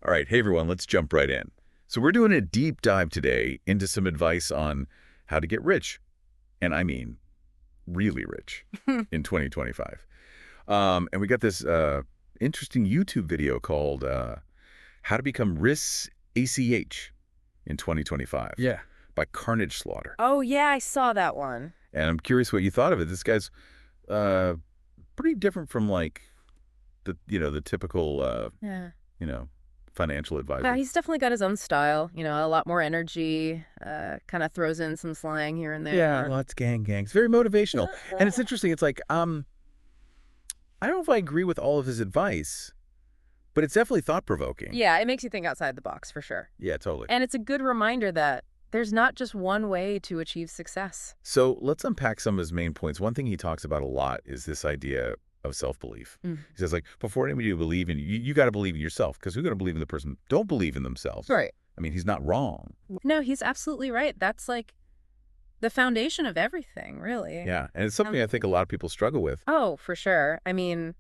All right, hey everyone, let's jump right in. So we're doing a deep dive today into some advice on how to get rich. And I mean, really rich in 2025. And we got this interesting YouTube video called How to Become Rich ACH in 2025 Yeah. by Karnage Slaughter. Oh, yeah, I saw that one. And I'm curious what you thought of it. This guy's pretty different from like the typical Yeah. financial advisor. Yeah, he's definitely got his own style, a lot more energy, kind of throws in some slang here and there. Yeah, lots gang. It's very motivational. And it's interesting. It's like, I don't know if I agree with all of his advice, but it's definitely thought-provoking. Yeah, it makes you think outside the box for sure. Yeah, totally. And it's a good reminder that there's not just one way to achieve success. So let's unpack some of his main points. One thing he talks about a lot is this idea of self-belief. He says, like, before anybody to believe in you, you got to believe in yourself, because who's going to believe in the person who don't believe in themselves? Right. I mean, he's not wrong. No, he's absolutely right. That's like the foundation of everything, really. Yeah, and it's something I think a lot of people struggle with. Oh, for sure. I mean,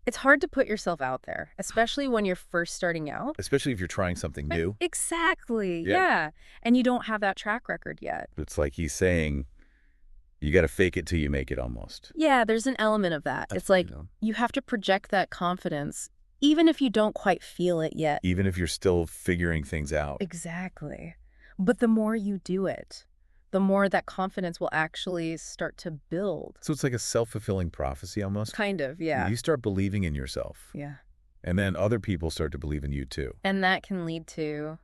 it's hard to put yourself out there, especially when you're first starting out. Especially if you're trying something new. Exactly. Yeah. Yeah. And you don't have that track record yet. It's like he's saying, you got to fake it till you make it almost. Yeah, there's an element of that. It's like you have to project that confidence, even if you don't quite feel it yet. Even if you're still figuring things out. Exactly. But the more you do it, the more that confidence will actually start to build. So it's like a self-fulfilling prophecy almost. Kind of, yeah. You start believing in yourself. Yeah. And then other people start to believe in you too. And that can lead to,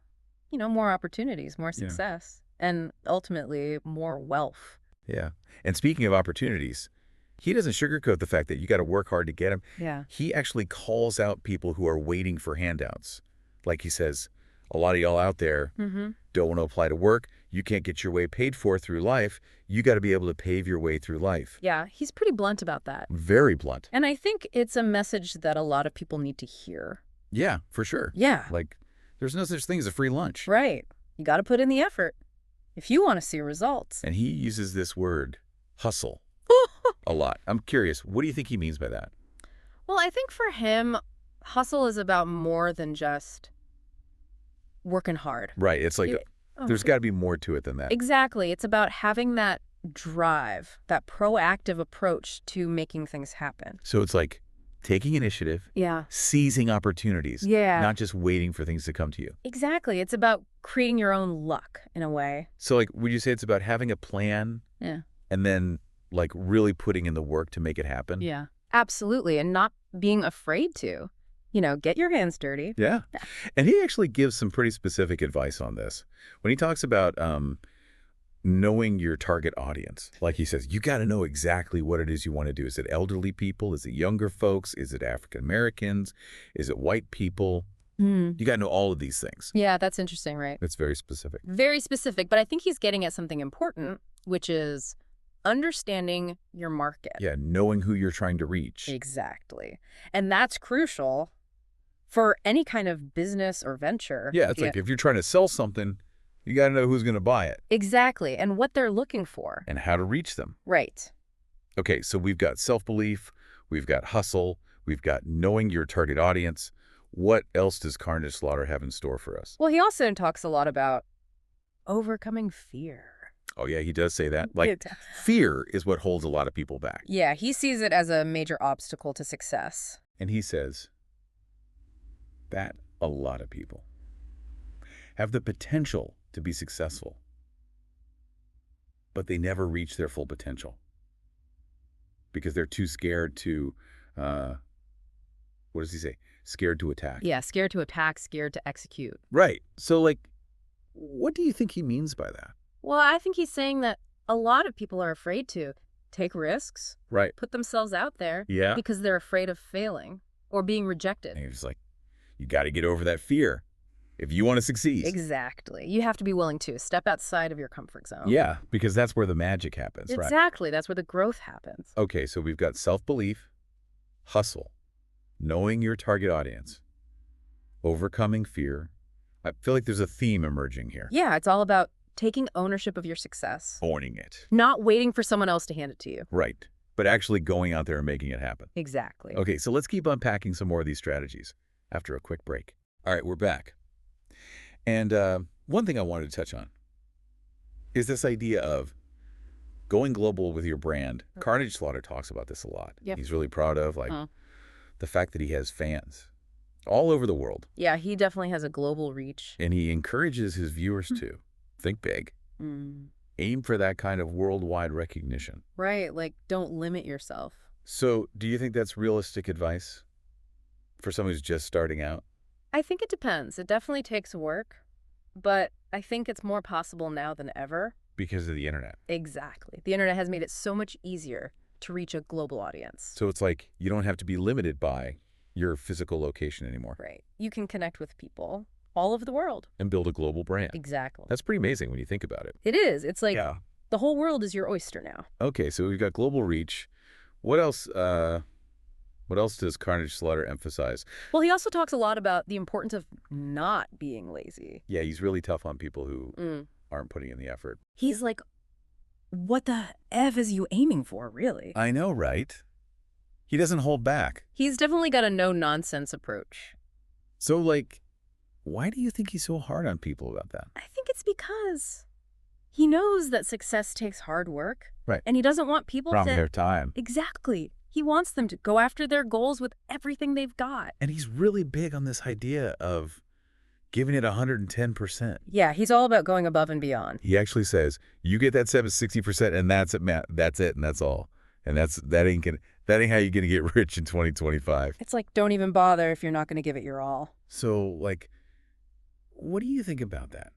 more opportunities, more success, and ultimately more wealth. Yeah. And speaking of opportunities, he doesn't sugarcoat the fact that you got to work hard to get them. Yeah. He actually calls out people who are waiting for handouts. Like he says, a lot of y'all out there don't want to apply to work. You can't get your way paid for through life. You got to be able to pave your way through life. Yeah, he's pretty blunt about that. Very blunt. And I think it's a message that a lot of people need to hear. Yeah, for sure. Yeah. Like, there's no such thing as a free lunch. Right. You got to put in the effort if you want to see results. And he uses this word, hustle, a lot. I'm curious, what do you think he means by that? Well, I think for him, hustle is about more than just working hard. Right. It's like there's got to be more to it than that. Exactly. It's about having that drive, that proactive approach to making things happen. So it's like taking initiative, Yeah. seizing opportunities, Yeah. not just waiting for things to come to you. Exactly. It's about creating your own luck in a way. So like, would you say it's about having a plan Yeah. and then like really putting in the work to make it happen? Yeah. Absolutely. And not being afraid to, get your hands dirty. Yeah. And he actually gives some pretty specific advice on this. When he talks about knowing your target audience, like he says, you got to know exactly what it is you want to do. Is it elderly people? Is it younger folks? Is it African Americans? Is it white people? You got to know all of these things. Yeah, that's interesting, right? It's very specific. Very specific. But I think he's getting at something important, which is understanding your market. Yeah, knowing who you're trying to reach. Exactly. And that's crucial for any kind of business or venture. Yeah, it's like if you're trying to sell something, you got to know who's going to buy it. Exactly. And what they're looking for. And how to reach them. Right. Okay, so we've got self-belief, we've got hustle, we've got knowing your target audience. What else does Karnage Slaughter have in store for us? Well, he also talks a lot about overcoming fear. Oh, yeah, he does say that. Like, fear is what holds a lot of people back. Yeah, he sees it as a major obstacle to success. And he says that a lot of people have the potential to be successful, but they never reach their full potential because they're too scared to, what does he say? Scared to attack. Yeah, scared to attack, scared to execute. Right. So, like, what do you think he means by that? Well, I think he's saying that a lot of people are afraid to take risks, Right. put themselves out there Yeah. because they're afraid of failing or being rejected. And he's like, you got to get over that fear if you want to succeed. Exactly. You have to be willing to step outside of your comfort zone. Yeah, because that's where the magic happens, right? Exactly. That's where the growth happens. Okay, so we've got self-belief, hustle, knowing your target audience, overcoming fear. I feel like there's a theme emerging here. Yeah, it's all about taking ownership of your success. Owning it. Not waiting for someone else to hand it to you. Right. But actually going out there and making it happen. Exactly. Okay, so let's keep unpacking some more of these strategies. after a quick break. All right, we're back. And one thing I wanted to touch on is this idea of going global with your brand. Karnage Slaughter talks about this a lot. Yep. He's really proud of the fact that he has fans all over the world. Yeah, he definitely has a global reach. And he encourages his viewers to think big. Aim for that kind of worldwide recognition. Right, like don't limit yourself. So do you think that's realistic advice for someone who's just starting out? I think it depends. It definitely takes work, but I think it's more possible now than ever. Because of the internet. Exactly. The internet has made it so much easier to reach a global audience. So it's like you don't have to be limited by your physical location anymore. Right. You can connect with people all over the world. And build a global brand. Exactly. That's pretty amazing when you think about it. It is. It's like the whole world is your oyster now. Okay, so we've got global reach. What else? What else does Karnage Slaughter emphasize? Well, he also talks a lot about the importance of not being lazy. Yeah, he's really tough on people who aren't putting in the effort. He's like, what the F is you aiming for, really? I know, right? He doesn't hold back. He's definitely got a no-nonsense approach. So, like, why do you think he's so hard on people about that? I think it's because he knows that success takes hard work. Right. And he doesn't want people From to... their time. Exactly. He wants them to go after their goals with everything they've got. And he's really big on this idea of giving it 110%. Yeah, he's all about going above and beyond. He actually says, you get that 60%, and that's it, Matt. That's it, and that's all. And that ain't how you're gonna get rich in 2025. It's like, don't even bother if you're not gonna give it your all. So, like, what do you think about that?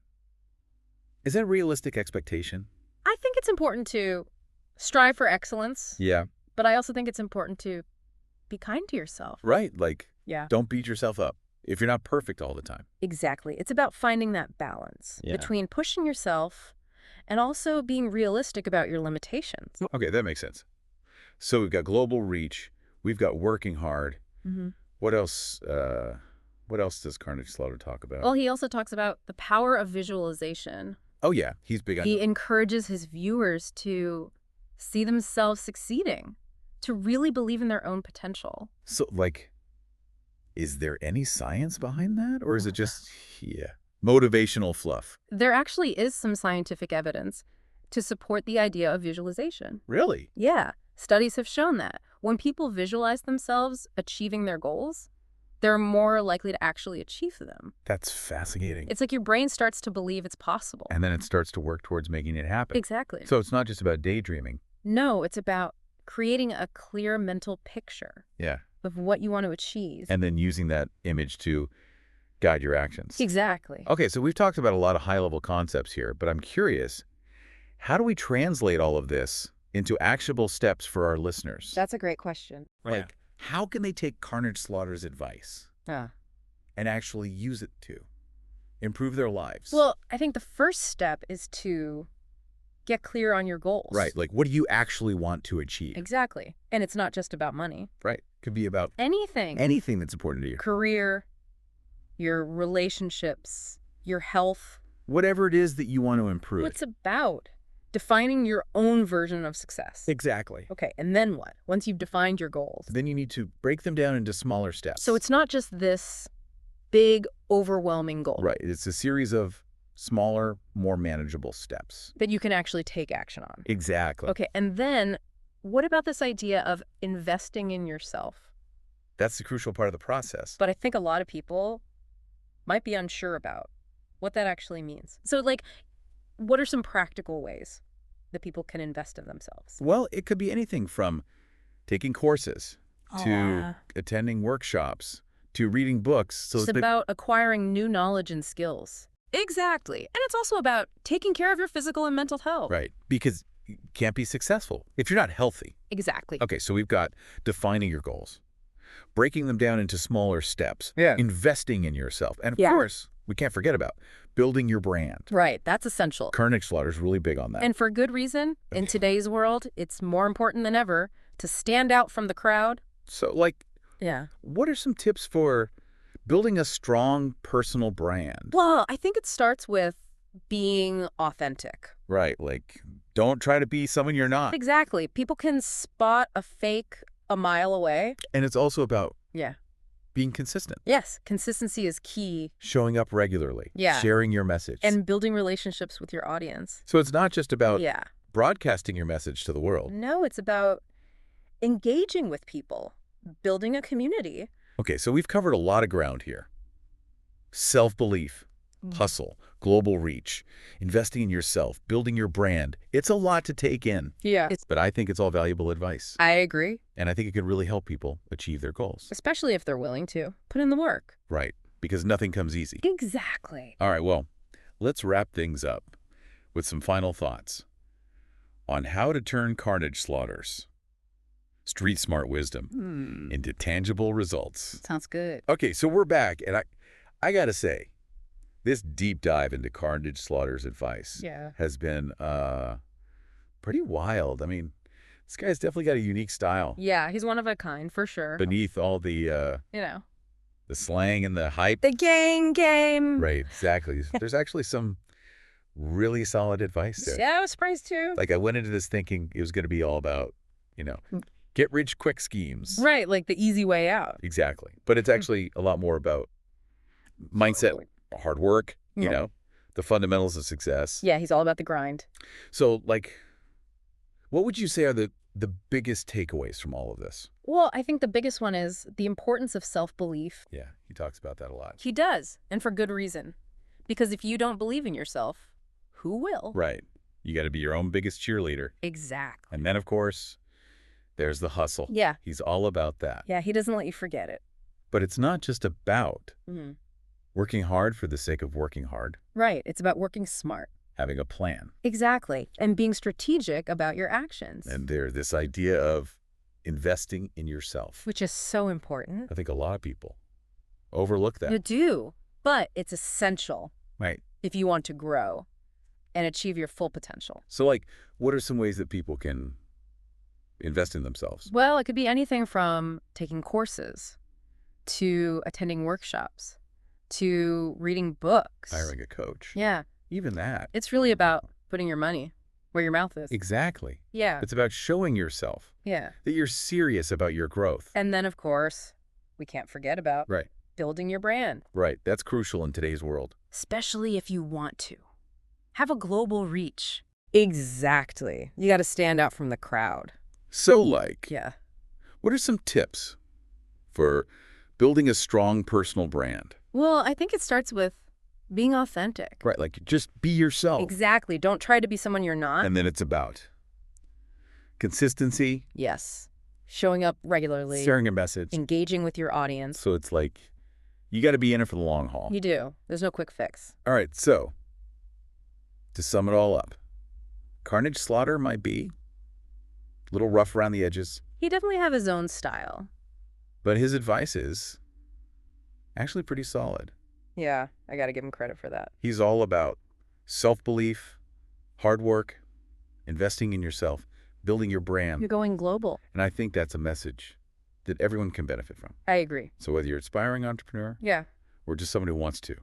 Is that a realistic expectation? I think it's important to strive for excellence. Yeah. But I also think it's important to be kind to yourself. Right. Like, yeah. Don't beat yourself up if you're not perfect all the time. Exactly. It's about finding that balance between pushing yourself and also being realistic about your limitations. Okay, that makes sense. So we've got global reach. We've got working hard. What else? What else does Karnage Slaughter talk about? Well, he also talks about the power of visualization. Oh, yeah. He's big on that. He encourages his viewers to see themselves succeeding, to really believe in their own potential. So, like, is there any science behind that? Or is it just, motivational fluff? There actually is some scientific evidence to support the idea of visualization. Really? Yeah. Studies have shown that when people visualize themselves achieving their goals, they're more likely to actually achieve them. That's fascinating. It's like your brain starts to believe it's possible. And then it starts to work towards making it happen. Exactly. So it's not just about daydreaming. No, it's about creating a clear mental picture of what you want to achieve. And then using that image to guide your actions. Exactly. Okay, so we've talked about a lot of high-level concepts here, but I'm curious, how do we translate all of this into actionable steps for our listeners? That's a great question. Like, how can they take Karnage Slaughter's advice and actually use it to improve their lives? Well, I think the first step is to get clear on your goals. Right. Like, what do you actually want to achieve? Exactly. And it's not just about money. Right. Could be about anything. Anything that's important to you. Career, your relationships, your health. Whatever it is that you want to improve. It's about defining your own version of success. Exactly. Okay, and then what? Once you've defined your goals. Then you need to break them down into smaller steps. So it's not just this big, overwhelming goal. Right. It's a series of smaller, more manageable steps that you can actually take action on. Exactly. Okay, and then what about this idea of investing in yourself? That's the crucial part of the process. But I think a lot of people might be unsure about what that actually means. So, like, what are some practical ways that people can invest in themselves? Well, it could be anything from taking courses to attending workshops to reading books. So it's about acquiring new knowledge and skills. Exactly. And it's also about taking care of your physical and mental health. Right. Because you can't be successful if you're not healthy. Exactly. Okay, so we've got defining your goals, breaking them down into smaller steps, investing in yourself, and of course, we can't forget about building your brand. Right. That's essential. Karnage Slaughter's really big on that. And for good reason. In today's world, it's more important than ever to stand out from the crowd. So, like, what are some tips for building a strong personal brand? Well, I think it starts with being authentic. Right. Like, don't try to be someone you're not. Exactly. People can spot a fake a mile away. And it's also about being consistent. Yes, consistency is key. Showing up regularly. Yeah. Sharing your message. And building relationships with your audience. So it's not just about Yeah. broadcasting your message to the world. No, it's about engaging with people, building a community. Okay, so we've covered a lot of ground here. Self-belief, hustle, global reach, investing in yourself, building your brand. It's a lot to take in. Yeah. But I think it's all valuable advice. I agree. And I think it could really help people achieve their goals. Especially if they're willing to put in the work. Right, because nothing comes easy. Exactly. All right, well, let's wrap things up with some final thoughts on how to turn Karnage slaughters, street smart wisdom, into tangible results. Sounds good. Okay, so we're back, and I gotta say, this deep dive into Karnage slaughter's advice has been pretty wild. I mean, this guy's definitely got a unique style. Yeah, he's one of a kind, for sure. Beneath all the the slang and the hype. The gang game. Right, exactly. There's actually some really solid advice there. Yeah, I was surprised too. Like, I went into this thinking it was going to be all about, get rich quick schemes. Right, like the easy way out. Exactly. But it's actually a lot more about mindset, hard work, the fundamentals of success. Yeah, he's all about the grind. So, like, what would you say are the biggest takeaways from all of this? Well, I think the biggest one is the importance of self-belief. Yeah, he talks about that a lot. He does, and for good reason. Because if you don't believe in yourself, who will? Right. You got to be your own biggest cheerleader. Exactly. And then, of course, there's the hustle. Yeah. He's all about that. Yeah, he doesn't let you forget it. But it's not just about working hard for the sake of working hard. Right. It's about working smart. Having a plan. Exactly. And being strategic about your actions. And there's this idea of investing in yourself. Which is so important. I think a lot of people overlook that. You do. But it's essential. Right. If you want to grow and achieve your full potential. So, like, what are some ways that people can invest in themselves? Well, it could be anything from taking courses to attending workshops to reading books. Hiring a coach. Yeah. Even that. It's really about putting your money where your mouth is. Exactly. Yeah. It's about showing yourself. Yeah. That you're serious about your growth. And then, of course, we can't forget about building your brand. Right. That's crucial in today's world. Especially if you want to. Have a global reach. Exactly. You got to stand out from the crowd. So, like, Yeah. what are some tips for building a strong personal brand? Well, I think it starts with being authentic. Right, like, just be yourself. Exactly. Don't try to be someone you're not. And then it's about consistency. Yes. Showing up regularly. Sharing a message. Engaging with your audience. So it's like, you got to be in it for the long haul. You do. There's no quick fix. All right, so to sum it all up, Karnage Slaughter might be a little rough around the edges, He definitely have his own style. but his advice is actually pretty solid. Yeah, I got to give him credit for that. He's all about self-belief, hard work, investing in yourself, building your brand. You're going global. And I think that's a message that everyone can benefit from. I agree. So whether you're an aspiring entrepreneur Yeah. or just someone who wants to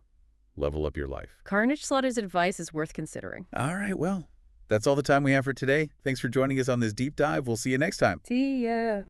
level up your life. Karnage Slaughter's advice is worth considering. All right, well, that's all the time we have for today. Thanks for joining us on this deep dive. We'll see you next time. See ya.